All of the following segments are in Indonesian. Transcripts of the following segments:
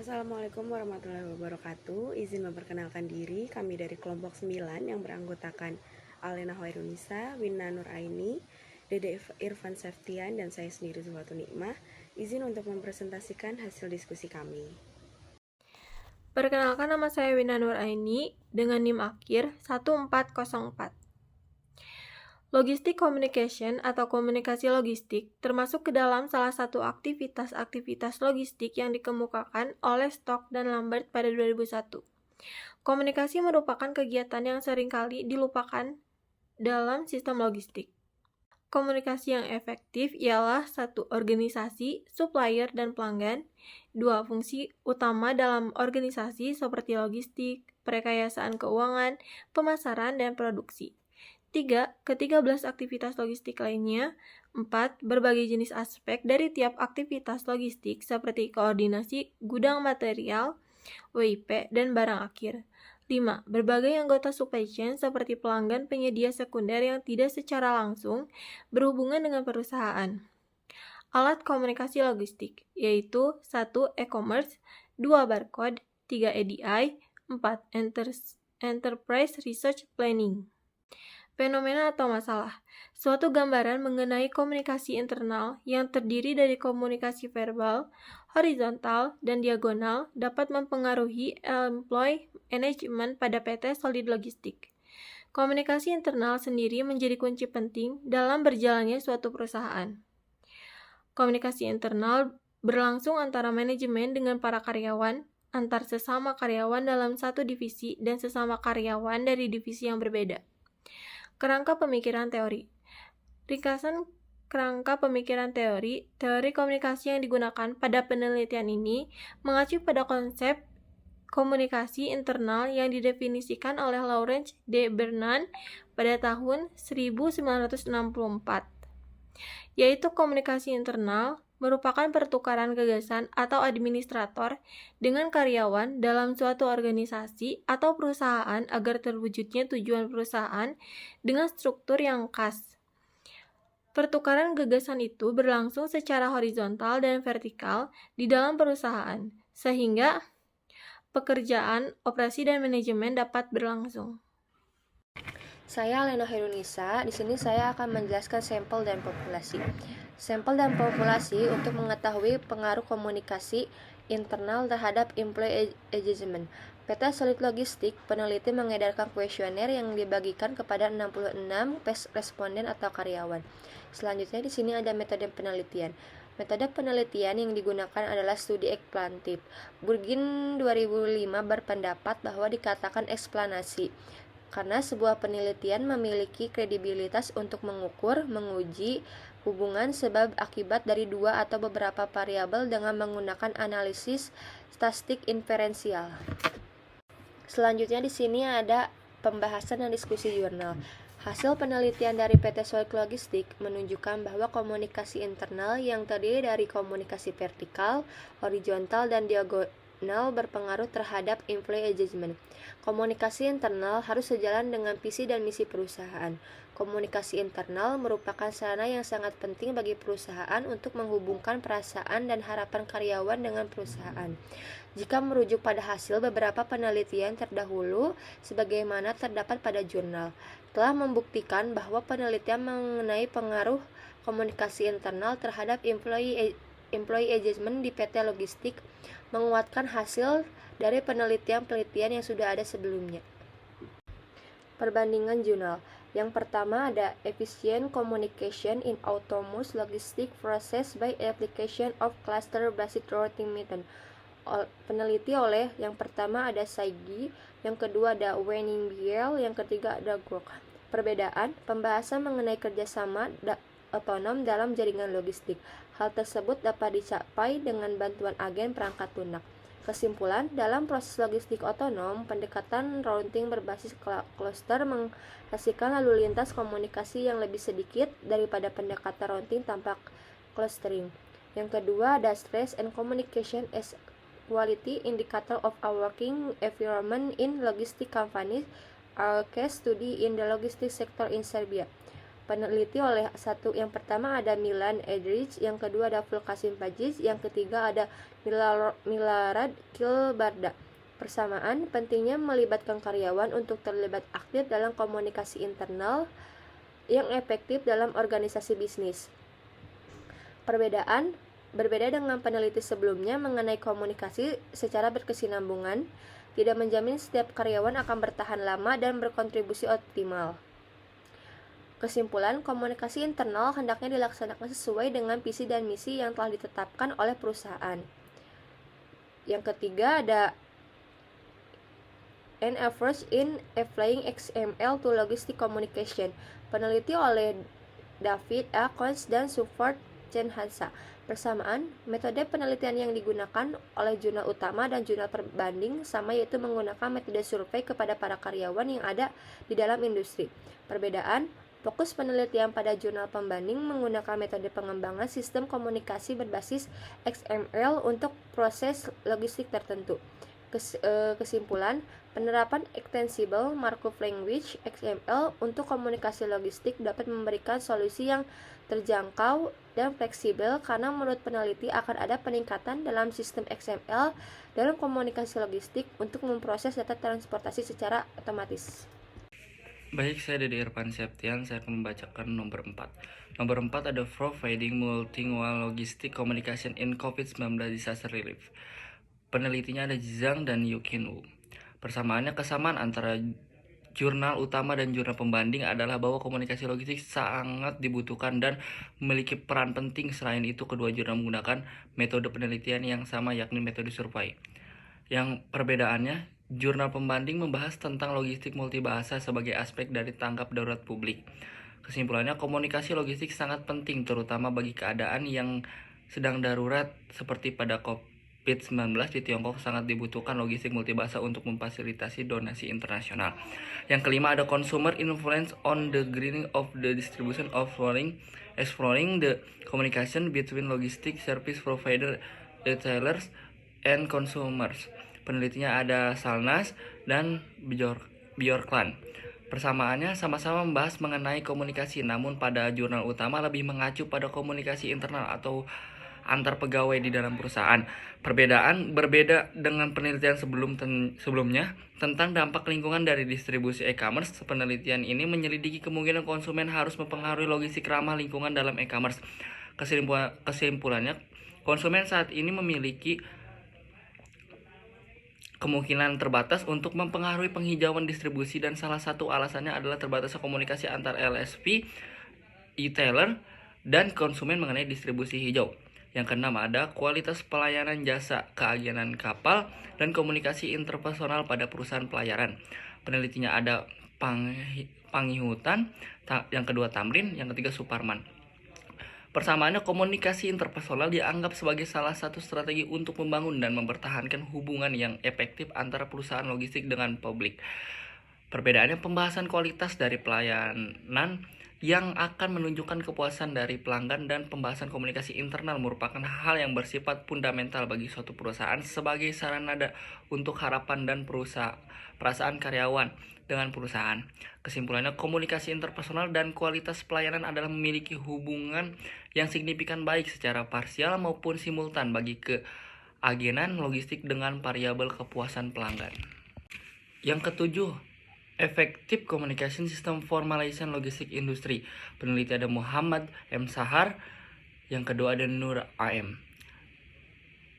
Assalamualaikum warahmatullahi wabarakatuh. Izin memperkenalkan diri, kami dari kelompok 9 yang beranggotakan Alena Hoirunisa, Winna Nuraini, Dede Irfan Seftian, dan saya sendiri Zuhatu Nikmah. Izin untuk mempresentasikan hasil diskusi kami. Perkenalkan, nama saya Winna Nuraini dengan NIM akhir 1404. Logistic Communication atau komunikasi logistik termasuk ke dalam salah satu aktivitas logistik yang dikemukakan oleh Stock dan Lambert pada 2001. Komunikasi merupakan kegiatan yang seringkali dilupakan dalam sistem logistik. Komunikasi yang efektif ialah satu, organisasi, supplier, dan pelanggan. Dua, fungsi utama dalam organisasi seperti logistik, perekayasaan keuangan, pemasaran, dan produksi. 3. Ke-13 aktivitas logistik lainnya. 4. Berbagai jenis aspek dari tiap aktivitas logistik seperti koordinasi gudang material, WIP, dan barang akhir. 5. Berbagai anggota supply chain seperti pelanggan penyedia sekunder yang tidak secara langsung berhubungan dengan perusahaan. Alat komunikasi logistik, yaitu 1. E-commerce, 2. Barcode, 3. EDI, 4. Enterprise Research Planning. Fenomena atau masalah. Suatu gambaran mengenai komunikasi internal yang terdiri dari komunikasi verbal, horizontal, dan diagonal dapat mempengaruhi employee management pada PT Solid Logistik. Komunikasi internal sendiri menjadi kunci penting dalam berjalannya suatu perusahaan. Komunikasi internal berlangsung antara manajemen dengan para karyawan, antar sesama karyawan dalam satu divisi, dan sesama karyawan dari divisi yang berbeda. Kerangka pemikiran teori. Ringkasan kerangka pemikiran teori komunikasi yang digunakan pada penelitian ini mengacu pada konsep komunikasi internal yang didefinisikan oleh Lawrence D. Bernan pada tahun 1964, yaitu komunikasi internal merupakan pertukaran gagasan atau administrator dengan karyawan dalam suatu organisasi atau perusahaan agar terwujudnya tujuan perusahaan dengan struktur yang khas. Pertukaran gagasan itu berlangsung secara horizontal dan vertikal di dalam perusahaan, sehingga pekerjaan, operasi, dan manajemen dapat berlangsung. Saya Lena Herunisa. Di sini saya akan menjelaskan sampel dan populasi. Sampel dan populasi untuk mengetahui pengaruh komunikasi internal terhadap employee engagement. PT Solid Logistik, peneliti mengedarkan kuesioner yang dibagikan kepada 66 responden atau karyawan. Selanjutnya di sini ada metode penelitian. Metode penelitian yang digunakan adalah studi eksplanatif. Burgin 2005 berpendapat bahwa dikatakan eksplanasi karena sebuah penelitian memiliki kredibilitas untuk menguji hubungan sebab akibat dari dua atau beberapa variabel dengan menggunakan analisis statistik inferensial. Selanjutnya di sini ada pembahasan dan diskusi jurnal. Hasil penelitian dari PT Solid Logistik menunjukkan bahwa komunikasi internal yang terdiri dari komunikasi vertikal, horizontal, dan diagonal berpengaruh terhadap employee engagement. Komunikasi internal harus sejalan dengan visi dan misi perusahaan. Komunikasi internal merupakan sarana yang sangat penting bagi perusahaan untuk menghubungkan perasaan dan harapan karyawan dengan perusahaan. Jika merujuk pada hasil beberapa penelitian terdahulu, sebagaimana terdapat pada jurnal, telah membuktikan bahwa penelitian mengenai pengaruh komunikasi internal terhadap employee engagement di PT Logistik menguatkan hasil dari penelitian-penelitian yang sudah ada sebelumnya. Perbandingan jurnal. Yang pertama ada Efficient Communication in Autonomous Logistic Process by Application of Cluster-Based Routing Method. Peneliti oleh yang pertama ada Saigi, yang kedua ada Wenning-Biel, yang ketiga ada Grok. Perbedaan, pembahasan mengenai kerjasama otonom dalam jaringan logistik. Hal tersebut dapat dicapai dengan bantuan agen perangkat lunak. Kesimpulan, dalam proses logistik otonom, pendekatan routing berbasis cluster menghasilkan lalu lintas komunikasi yang lebih sedikit daripada pendekatan routing tanpa clustering. Yang kedua ada Stress and Communication as Quality Indicator of a Working Environment in Logistic Companies, a case study in the logistics sector in Serbia. peneliti oleh yang pertama ada Milan Edrich, yang kedua ada Fulkasim Pajic, yang ketiga ada Milorad Kilbarda. Persamaan, pentingnya melibatkan karyawan untuk terlibat aktif dalam komunikasi internal yang efektif dalam organisasi bisnis. Berbeda dengan peneliti sebelumnya mengenai komunikasi secara berkesinambungan, tidak menjamin setiap karyawan akan bertahan lama dan berkontribusi optimal. Kesimpulan, komunikasi internal hendaknya dilaksanakan sesuai dengan visi dan misi yang telah ditetapkan oleh perusahaan. Yang ketiga ada an efforts in applying XML to logistic communication, peneliti oleh David A. Kons dan Sufort Cenhansa. Persamaan, metode penelitian yang digunakan oleh jurnal utama dan jurnal perbanding sama, yaitu menggunakan metode survei kepada para karyawan yang ada di dalam industri. Perbedaan, fokus penelitian pada jurnal pembanding menggunakan metode pengembangan sistem komunikasi berbasis XML untuk proses logistik tertentu. Kesimpulan, penerapan Extensible Markup Language (XML) untuk komunikasi logistik dapat memberikan solusi yang terjangkau dan fleksibel karena menurut peneliti akan ada peningkatan dalam sistem XML dalam komunikasi logistik untuk memproses data transportasi secara otomatis. Baik, saya Dede Irfan Septian, saya akan membacakan nomor 4. Nomor 4 ada Providing Multilingual Logistic Communication in COVID-19 Disaster Relief. Penelitinya ada Zhang dan Yukin Wu. Persamaannya, kesamaan antara jurnal utama dan jurnal pembanding adalah bahwa komunikasi logistik sangat dibutuhkan dan memiliki peran penting. Selain itu, kedua jurnal menggunakan metode penelitian yang sama, yakni metode survei. Yang perbedaannya, jurnal pembanding membahas tentang logistik multibahasa sebagai aspek dari tanggap darurat publik. Kesimpulannya, komunikasi logistik sangat penting, terutama bagi keadaan yang sedang darurat seperti pada COVID-19 di Tiongkok. Sangat dibutuhkan logistik multibahasa untuk memfasilitasi donasi internasional. Yang kelima ada consumer influence on the greening of the distribution of exploring the communication between logistic service provider, retailers, and consumers. Penelitinya ada Salnas dan Bjorkland. Persamaannya sama-sama membahas mengenai komunikasi, namun pada jurnal utama lebih mengacu pada komunikasi internal atau antar pegawai di dalam perusahaan. Berbeda dengan penelitian sebelumnya tentang dampak lingkungan dari distribusi e-commerce. Penelitian ini menyelidiki kemungkinan konsumen harus mempengaruhi logistik ramah lingkungan dalam e-commerce. Kesimpulannya, konsumen saat ini memiliki kemungkinan terbatas untuk mempengaruhi penghijauan distribusi, dan salah satu alasannya adalah terbatasnya komunikasi antar LSP, e-tailer, dan konsumen mengenai distribusi hijau. Yang keenam ada kualitas pelayanan jasa, keagenan kapal, dan komunikasi interpersonal pada perusahaan pelayaran. Penelitinya ada Pangihutan, yang kedua Tamrin, yang ketiga Suparman. Persamaannya, komunikasi interpersonal dianggap sebagai salah satu strategi untuk membangun dan mempertahankan hubungan yang efektif antara perusahaan logistik dengan publik. Perbedaannya, pembahasan kualitas dari pelayanan yang akan menunjukkan kepuasan dari pelanggan, dan pembahasan komunikasi internal merupakan hal yang bersifat fundamental bagi suatu perusahaan sebagai sarana untuk harapan dan perasaan karyawan dengan perusahaan. Kesimpulannya, komunikasi interpersonal dan kualitas pelayanan adalah memiliki hubungan yang signifikan baik secara parsial maupun simultan bagi keagenan logistik dengan variabel kepuasan pelanggan. Yang ketujuh, Effective Communication System Formalization Logistic Industry. Peneliti ada Muhammad M. Sahar, yang kedua ada Nur AM.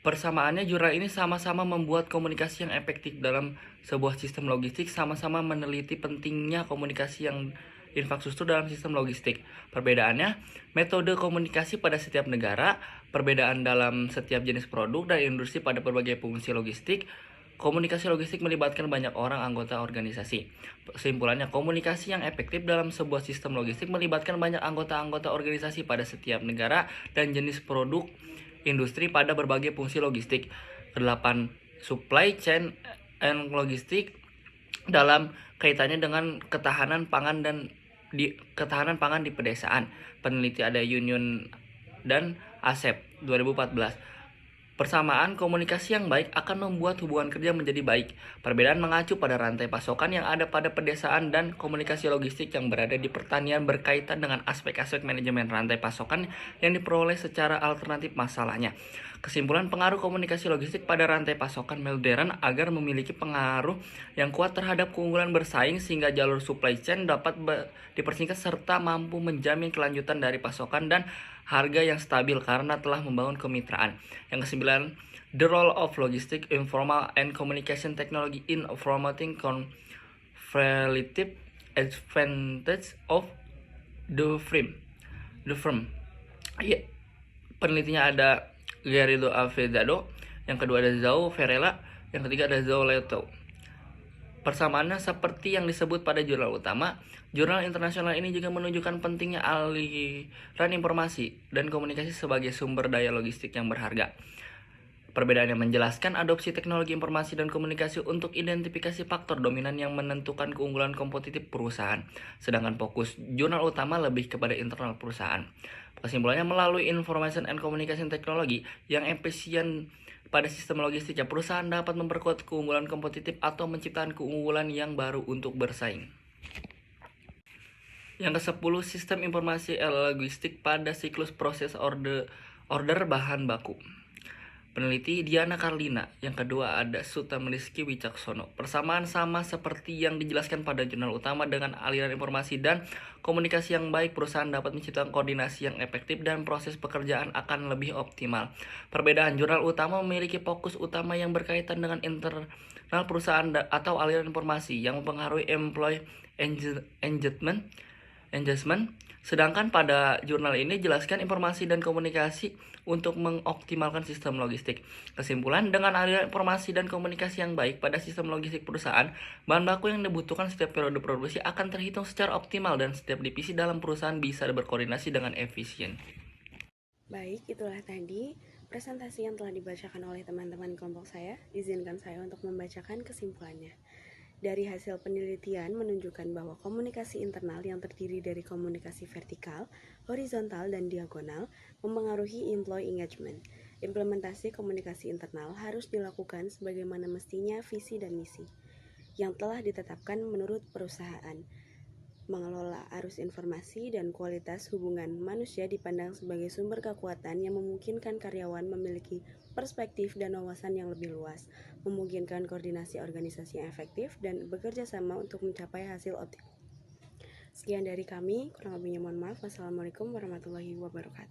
Persamaannya, jurnal ini sama-sama membuat komunikasi yang efektif dalam sebuah sistem logistik, sama-sama meneliti pentingnya komunikasi yang infrastruktur dalam sistem logistik. Perbedaannya, metode komunikasi pada setiap negara, perbedaan dalam setiap jenis produk dan industri pada berbagai fungsi logistik. Komunikasi logistik melibatkan banyak orang anggota organisasi. Kesimpulannya, komunikasi yang efektif dalam sebuah sistem logistik melibatkan banyak anggota-anggota organisasi pada setiap negara dan jenis produk industri pada berbagai fungsi logistik. Kedelapan, supply chain and logistik dalam kaitannya dengan ketahanan pangan di pedesaan. Peneliti ada Union dan Asep 2014. Persamaan, komunikasi yang baik akan membuat hubungan kerja menjadi baik. Perbedaan mengacu pada rantai pasokan yang ada pada pedesaan dan komunikasi logistik yang berada di pertanian berkaitan dengan aspek-aspek manajemen rantai pasokan yang diperoleh secara alternatif masalahnya. Kesimpulan, pengaruh komunikasi logistik pada rantai pasokan modern agar memiliki pengaruh yang kuat terhadap keunggulan bersaing sehingga jalur supply chain dapat dipersingkat serta mampu menjamin kelanjutan dari pasokan dan harga yang stabil karena telah membangun kemitraan. Yang kesembilan, the role of logistic, informal, and communication technology in promoting comparative advantage of the firm. Iya, penelitinya ada Gerardo Avezzado, yang kedua ada Zhao Varela, yang ketiga ada Zhao Leto. Persamaannya seperti yang disebut pada jurnal utama, jurnal internasional ini juga menunjukkan pentingnya aliran informasi dan komunikasi sebagai sumber daya logistik yang berharga. Perbedaannya menjelaskan adopsi teknologi informasi dan komunikasi untuk identifikasi faktor dominan yang menentukan keunggulan kompetitif perusahaan, sedangkan fokus jurnal utama lebih kepada internal perusahaan. Kesimpulannya, melalui information and communication technology yang efisien pada sistem logistik, perusahaan dapat memperkuat keunggulan kompetitif atau menciptakan keunggulan yang baru untuk bersaing. Yang ke-10, sistem informasi logistik pada siklus proses order bahan baku. Peneliti Diana Carlina, yang kedua ada Sutamrizky Wicaksono. Persamaan sama seperti yang dijelaskan pada jurnal utama, dengan aliran informasi dan komunikasi yang baik, perusahaan dapat menciptakan koordinasi yang efektif dan proses pekerjaan akan lebih optimal. Perbedaan, jurnal utama memiliki fokus utama yang berkaitan dengan internal perusahaan atau aliran informasi yang mempengaruhi employee engagement, sedangkan pada jurnal ini jelaskan informasi dan komunikasi untuk mengoptimalkan sistem logistik. Kesimpulan, dengan aliran informasi dan komunikasi yang baik pada sistem logistik perusahaan, bahan baku yang dibutuhkan setiap periode produksi akan terhitung secara optimal dan setiap divisi dalam perusahaan bisa berkoordinasi dengan efisien. Baik, itulah tadi presentasi yang telah dibacakan oleh teman-teman kelompok saya. Izinkan saya untuk membacakan kesimpulannya. Dari hasil penelitian menunjukkan bahwa komunikasi internal yang terdiri dari komunikasi vertikal, horizontal, dan diagonal mempengaruhi employee engagement. Implementasi komunikasi internal harus dilakukan sebagaimana mestinya visi dan misi yang telah ditetapkan menurut perusahaan. Mengelola arus informasi dan kualitas hubungan manusia dipandang sebagai sumber kekuatan yang memungkinkan karyawan memiliki perspektif dan wawasan yang lebih luas, memungkinkan koordinasi organisasi yang efektif, dan bekerja sama untuk mencapai hasil optimal. Sekian dari kami, kurang lebihnya mohon maaf. Wassalamualaikum warahmatullahi wabarakatuh.